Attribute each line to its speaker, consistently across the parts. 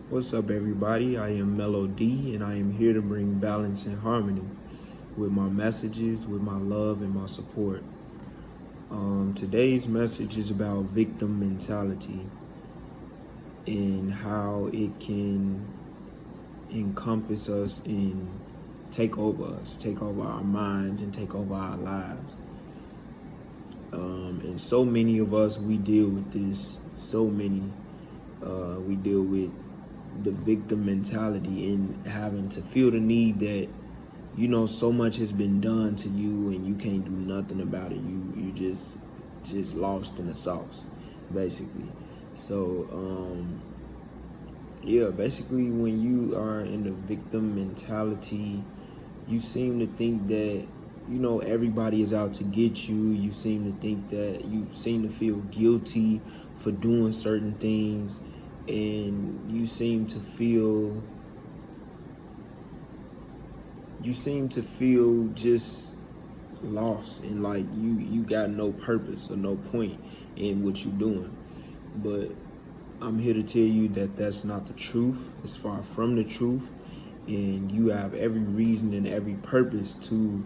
Speaker 1: What's up, everybody? I am Melodee, and I am here to bring balance and harmony with my messages, with my love, and my support. Today's message is about victim mentality and how it can encompass us and take over our minds, and take over our lives. And so many of us, we deal with this. We deal with the victim mentality and having to feel the need that, so much has been done to you and you can't do nothing about it. You just lost in the sauce, basically. So yeah, basically when you are in the victim mentality, you seem to think that everybody is out to get you. You seem to feel guilty for doing certain things, and you seem to feel just lost, and like you got no purpose or no point in what you're doing. But I'm here to tell you that that's not the truth. It's far from the truth, and you have every reason and every purpose to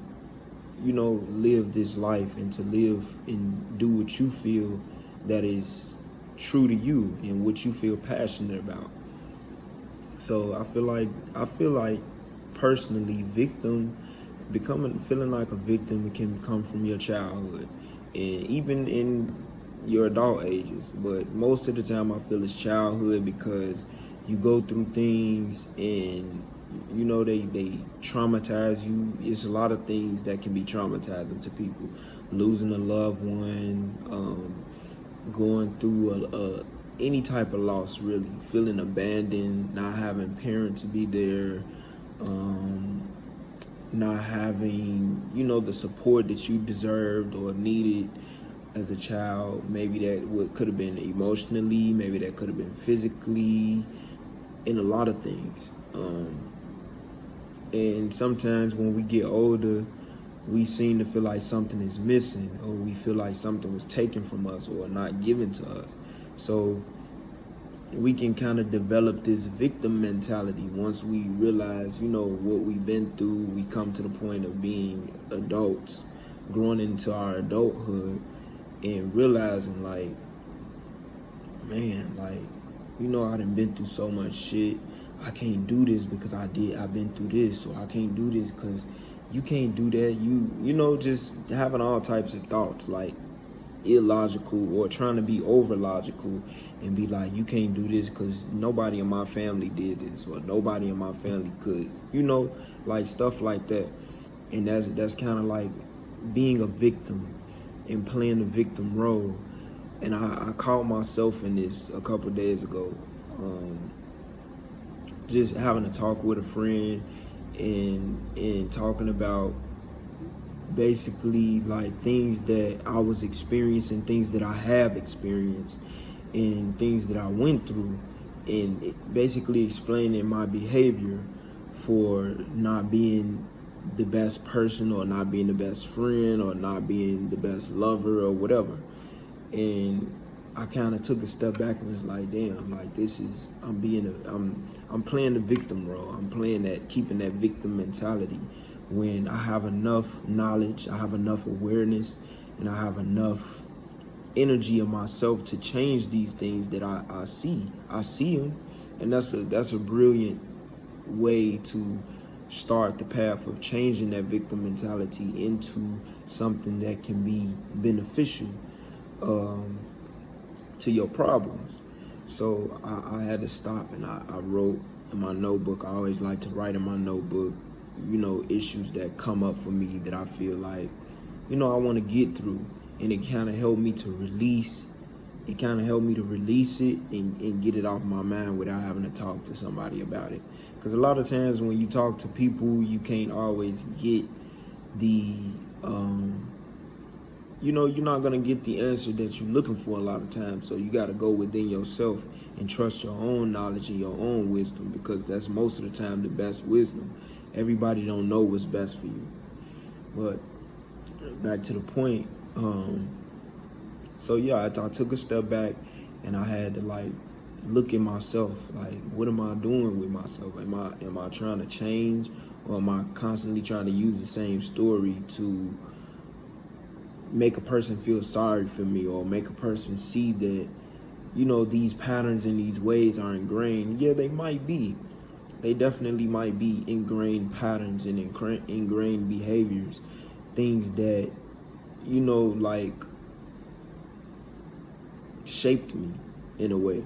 Speaker 1: live this life and to live and do what you feel that is true to you and what you feel passionate about. So I feel like personally, feeling like a victim can come from your childhood and even in your adult ages. But most of the time I feel it's childhood, because you go through things and they traumatize you. It's a lot of things that can be traumatizing to people. Losing a loved one, going through any type of loss, really. Feeling abandoned, not having parents be there, not having, the support that you deserved or needed as a child. Maybe that could have been emotionally, maybe that could have been physically, in a lot of things. And sometimes when we get older, we seem to feel like something is missing, or we feel like something was taken from us or not given to us. So we can kind of develop this victim mentality once we realize, what we've been through. We come to the point of being adults, growing into our adulthood, and realizing like, man, like, I done been through so much shit. I can't do this because I've been through this, or I can't do this because you can't do that. Just having all types of thoughts, like illogical, or trying to be over logical and be like, you can't do this because nobody in my family did this, or nobody in my family could, like stuff like that. And that's kind of like being a victim and playing the victim role. And I caught myself in this a couple days ago, just having a talk with a friend and talking about basically like things that I was experiencing, things that I have experienced, and things that I went through, and basically explaining my behavior for not being the best person, or not being the best friend, or not being the best lover, or whatever. And I kind of took a step back and was like, damn, like I'm playing the victim role. I'm keeping that victim mentality, when I have enough knowledge, I have enough awareness, and I have enough energy in myself to change these things that I see. I see them, and that's a brilliant way to start the path of changing that victim mentality into something that can be beneficial to your problems. So I had to stop, and I wrote in my notebook. I always like to write in my notebook, issues that come up for me that I feel like, I want to get through. And it kind of helped me to release. It kind of helped me to release it and get it off my mind without having to talk to somebody about it. Because a lot of times when you talk to people, you can't always get the, you're not going to get the answer that you're looking for a lot of times. So you got to go within yourself and trust your own knowledge and your own wisdom, because that's most of the time the best wisdom. Everybody don't know what's best for you. But back to the point. So yeah, I took a step back, and I had to like look at myself. Like, what am I doing with myself? Am I trying to change, or am I constantly trying to use the same story to make a person feel sorry for me, or make a person see that, you know, these patterns and these ways are ingrained? Yeah, they might be. They definitely might be ingrained patterns and ingrained behaviors, things that, you know, like shaped me in a way.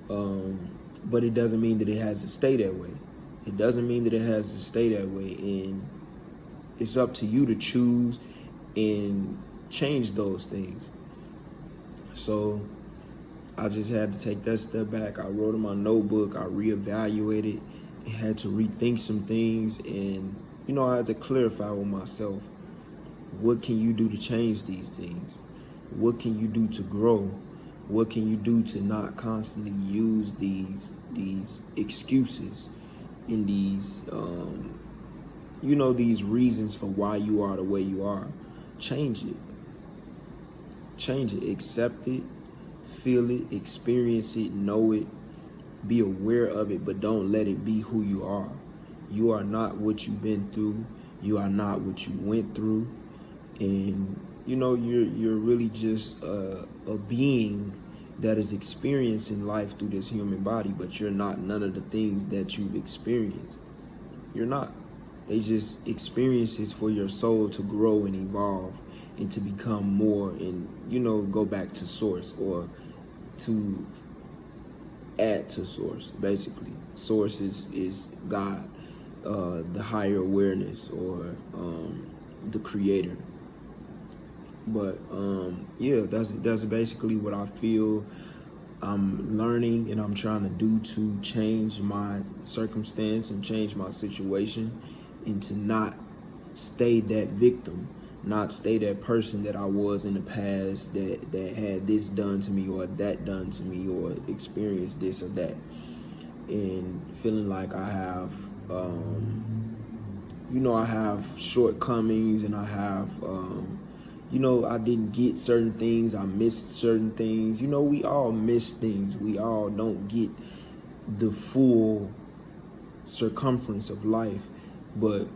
Speaker 1: But it doesn't mean that it has to stay that way. It doesn't mean that it has to stay that way. And it's up to you to choose and change those things. So I just had to take that step back. I wrote in my notebook, I reevaluated, and had to rethink some things. And, you know, I had to clarify with myself, what can you do to change these things? What can you do to grow? What can you do to not constantly use these excuses and these, you know, these reasons for why you are the way you are? Change it. Change it. Accept it. Feel it. Experience it. Know it. Be aware of it, but don't let it be who you are. You are not what you've been through. You are not what you went through. And, you know, you're really just a being that is experiencing life through this human body, but you're not none of the things that you've experienced. You're not. They just experiences for your soul to grow and evolve and to become more and, you know, go back to source, or to add to source, basically. Source is God, the higher awareness, or the creator. But yeah, that's basically what I feel I'm learning and I'm trying to do to change my circumstance and change my situation, and to not stay that victim, not stay that person that I was in the past that had this done to me, or that done to me, or experienced this or that, and feeling like I have, you know, I have shortcomings, and I have, you know, I didn't get certain things, I missed certain things. You know, we all miss things. We all don't get the full circumference of life, but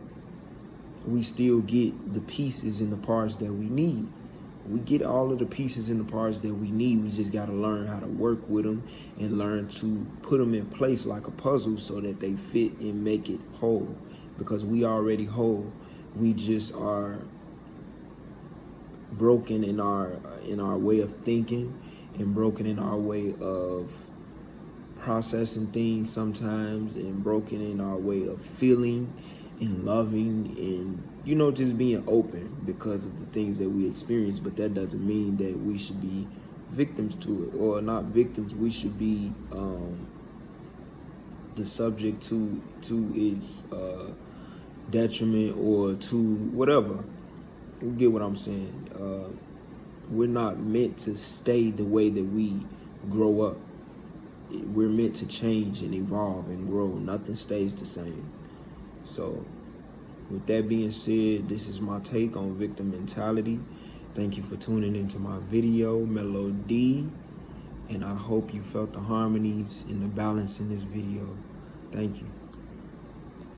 Speaker 1: we still get the pieces and the parts that we need. We get all of the pieces and the parts that we need. We just got to learn how to work with them and learn to put them in place like a puzzle so that they fit and make it whole, because we already whole. We just are broken in our way of thinking, and broken in our way of processing things sometimes, and broken in our way of feeling and loving, and, you know, just being open because of the things that we experience. But that doesn't mean that we should be victims to it, or not victims. We should be the subject to its detriment, or to whatever. You get what I'm saying? We're not meant to stay the way that we grow up. We're meant to change and evolve and grow. Nothing stays the same. So with that being said, this is my take on victim mentality. Thank you for tuning into my video, Melodee. And I hope you felt the harmonies and the balance in this video. Thank you.